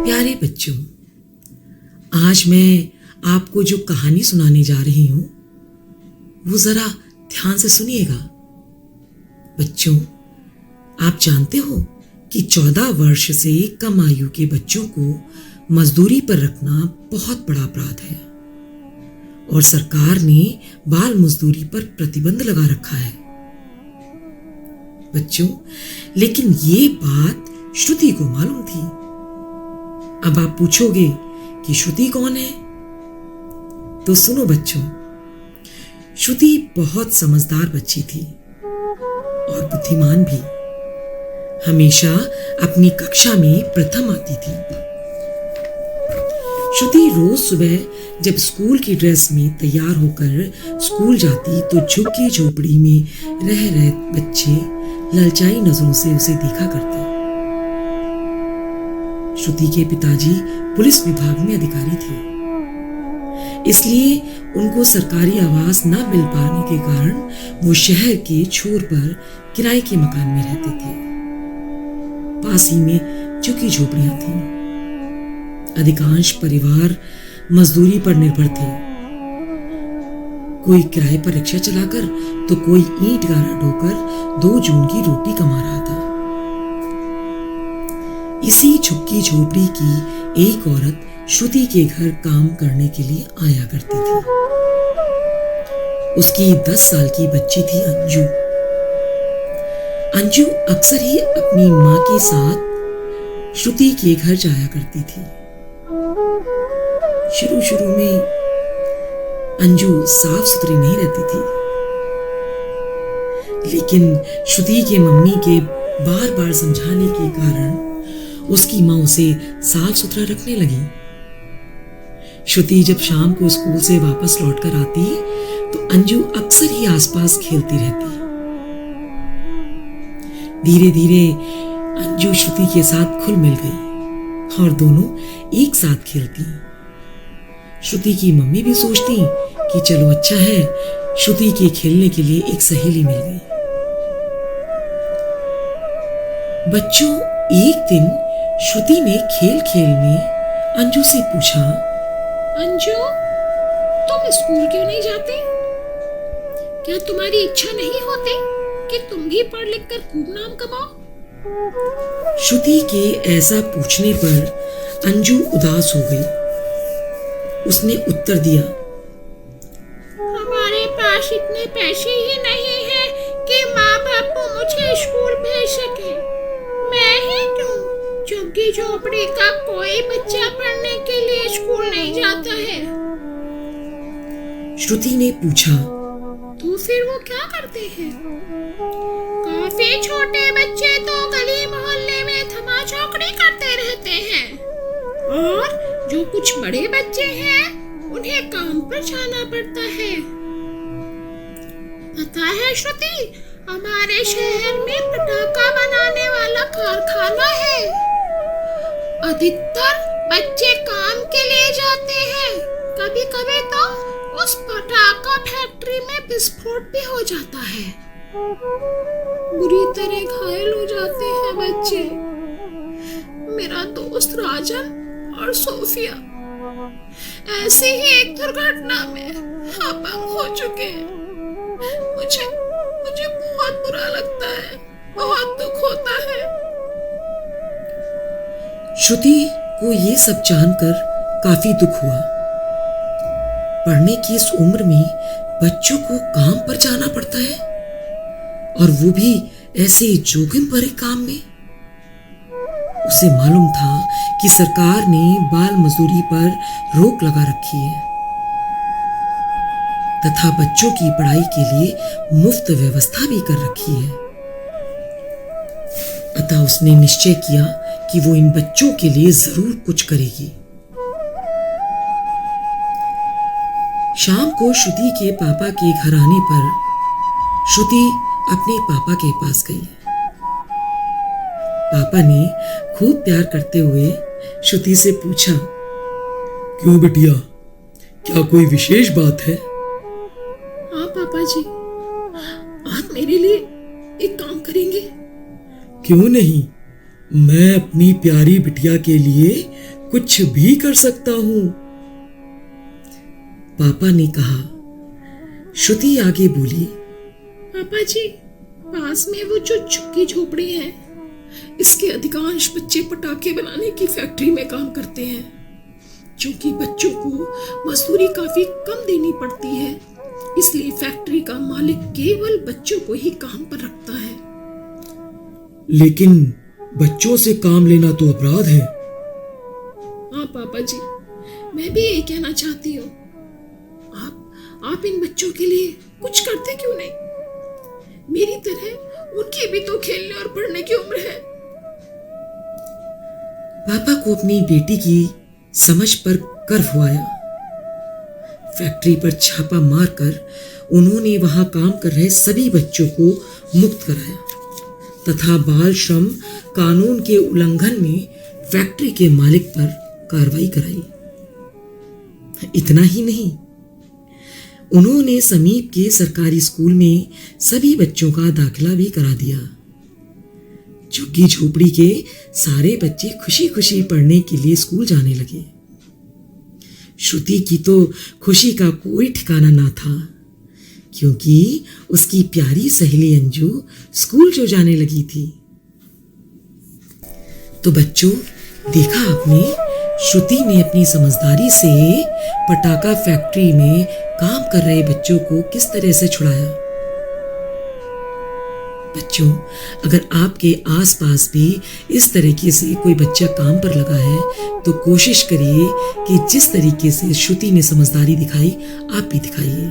प्यारे बच्चों, आज मैं आपको जो कहानी सुनाने जा रही हूं वो जरा ध्यान से सुनिएगा। बच्चों, आप जानते हो कि 14 वर्ष से कम आयु के बच्चों को मजदूरी पर रखना बहुत बड़ा अपराध है और सरकार ने बाल मजदूरी पर प्रतिबंध लगा रखा है। बच्चों, लेकिन ये बात श्रुति को मालूम थी। अब आप पूछोगे कि श्रुति कौन है? तो सुनो बच्चों, श्रुति बहुत समझदार बच्ची थी और बुद्धिमान भी। हमेशा अपनी कक्षा में प्रथम आती थी। श्रुति रोज सुबह जब स्कूल की ड्रेस में तैयार होकर स्कूल जाती तो झुग्गी झोपड़ी में रह रहे बच्चे ललचाई नजरों से उसे देखा करते। श्रुति के पिताजी पुलिस विभाग में अधिकारी थे, इसलिए उनको सरकारी आवास न मिल पाने के कारण वो शहर के छोर पर किराए के मकान में रहते थे। पास ही में झुग्गी झोपड़ियां थीं। अधिकांश परिवार मजदूरी पर निर्भर थे। कोई किराए पर रिक्शा चलाकर तो कोई ईंट गारा ढोकर 2 जून की रोटी कमा रहा था। इसी झुग्गी झोपड़ी की एक औरत श्रुति के घर काम करने के लिए आया करती थी। उसकी 10 साल की बच्ची थी अंजू। अंजू अक्सर ही अपनी मां के साथ श्रुति के घर जाया करती थी। शुरू में अंजू साफ सुथरी नहीं रहती थी, लेकिन श्रुति के मम्मी के बार बार समझाने के कारण उसकी मां उसे साफ सुथरा रखने लगी। श्रुति जब शाम को स्कूल से वापस लौटकर आती तो अंजू अक्सर ही आसपास खेलती रहती। धीरे धीरे अंजू श्रुति के साथ घुल मिल गई और दोनों एक साथ खेलती। श्रुति की मम्मी भी सोचती कि चलो अच्छा है, श्रुति के खेलने के लिए एक सहेली मिल गई। बच्चों, एक दिन श्रुति ने खेल खेल में अंजू से पूछा, अंजू, तुम स्कूल क्यों नहीं जाती? क्या तुम्हारी इच्छा नहीं होती कि तुम भी पढ़ लिख कर खूब नाम कमाओ? श्रुति के ऐसा पूछने पर अंजू उदास हो गई। उसने उत्तर दिया, हमारे पास इतने पैसे ही नहीं हैं कि माँ बाप मुझे स्कूल भेज सके। मैं ही क्यों? झुग्गी झोपड़ी का कोई बच्चा पढ़ने के लिए स्कूल नहीं जाता है। श्रुति ने पूछा, तो फिर वो क्या करते हैं? काफी छोटे बच्चे तो गली मोहल्ले में थमा चौकड़ी करते रहते हैं और जो कुछ बड़े बच्चे हैं उन्हें काम पर जाना पड़ता है। पता है श्रुति, हमारे शहर में पटाखा बनाने वाला कारखाना है। अधिकतर बच्चे काम के लिए जाते हैं। कभी कभी तो उस पटाखा फैक्ट्री में विस्फोट भी हो जाता है। बुरी तरह घायल हो जाते हैं बच्चे। मेरा दोस्त राजन और सोफिया ऐसी ही एक दुर्घटना में अपंग हो चुके हैं। मुझे बहुत बुरा लगता है, बहुत दुख होता है। श्रुति को ये सब जानकर काफी दुख हुआ। पढ़ने की इस उम्र में बच्चों को काम पर जाना पड़ता है और वो भी ऐसे जोखिम भरे काम में। उसे मालूम था कि सरकार ने बाल मजदूरी पर रोक लगा रखी है तथा बच्चों की पढ़ाई के लिए मुफ्त व्यवस्था भी कर रखी है। अतः उसने निश्चय किया कि वो इन बच्चों के लिए जरूर कुछ करेगी। शाम को श्रुति के पापा के घर आने पर श्रुति अपने पापा के पास गई। पापा ने खूब प्यार करते हुए श्रुति से पूछा, क्यों बिटिया, क्या कोई विशेष बात है? हाँ पापा जी, आप मेरे लिए एक काम करेंगे? क्यों नहीं, मैं अपनी प्यारी बिटिया के लिए कुछ भी कर सकता हूं, पापा ने कहा। श्रुति आगे बोली, पापा जी, पास में वो जो झुग्गी झोपड़ी है, इसके अधिकांश बच्चे पटाखे बनाने की फैक्ट्री में काम करते हैं। क्योंकि बच्चों को मजदूरी काफी कम देनी पड़ती है, इसलिए फैक्ट्री का मालिक केवल बच्चों को ही काम पर रखता है। लेकिन बच्चों से काम लेना तो अपराध है। हाँ पापा जी, मैं भी यही कहना चाहती हूँ। आप इन बच्चों के लिए कुछ करते क्यों नहीं? मेरी तरह उनकी भी तो खेलने और पढ़ने की उम्र है। पापा को अपनी बेटी की समझ पर गर्व आया। फैक्ट्री पर छापा मारकर उन्होंने वहां काम कर रहे सभी बच्चों को मुक्त कराया तथा बाल श्रम कानून के उल्लंघन में फैक्ट्री के मालिक पर कार्रवाई कराई। इतना ही नहीं, उन्होंने समीप के सरकारी स्कूल में सभी बच्चों का दाखिला भी करा दिया। झुग्गी झोपड़ी के सारे बच्चे खुशी खुशी पढ़ने के लिए स्कूल जाने लगे। श्रुति की तो खुशी का कोई ठिकाना ना था, क्योंकि उसकी प्यारी सहेली अंजू स्कूल जो जाने लगी थी। तो बच्चों, देखा आपने, श्रुति ने अपनी समझदारी से पटाखा फैक्ट्री में काम कर रहे बच्चों को किस तरह से छुड़ाया। बच्चों, अगर आपके आसपास भी इस तरीके से कोई बच्चा काम पर लगा है तो कोशिश करिए कि जिस तरीके से श्रुति ने समझदारी दिखाई, आप भी दिखाइए।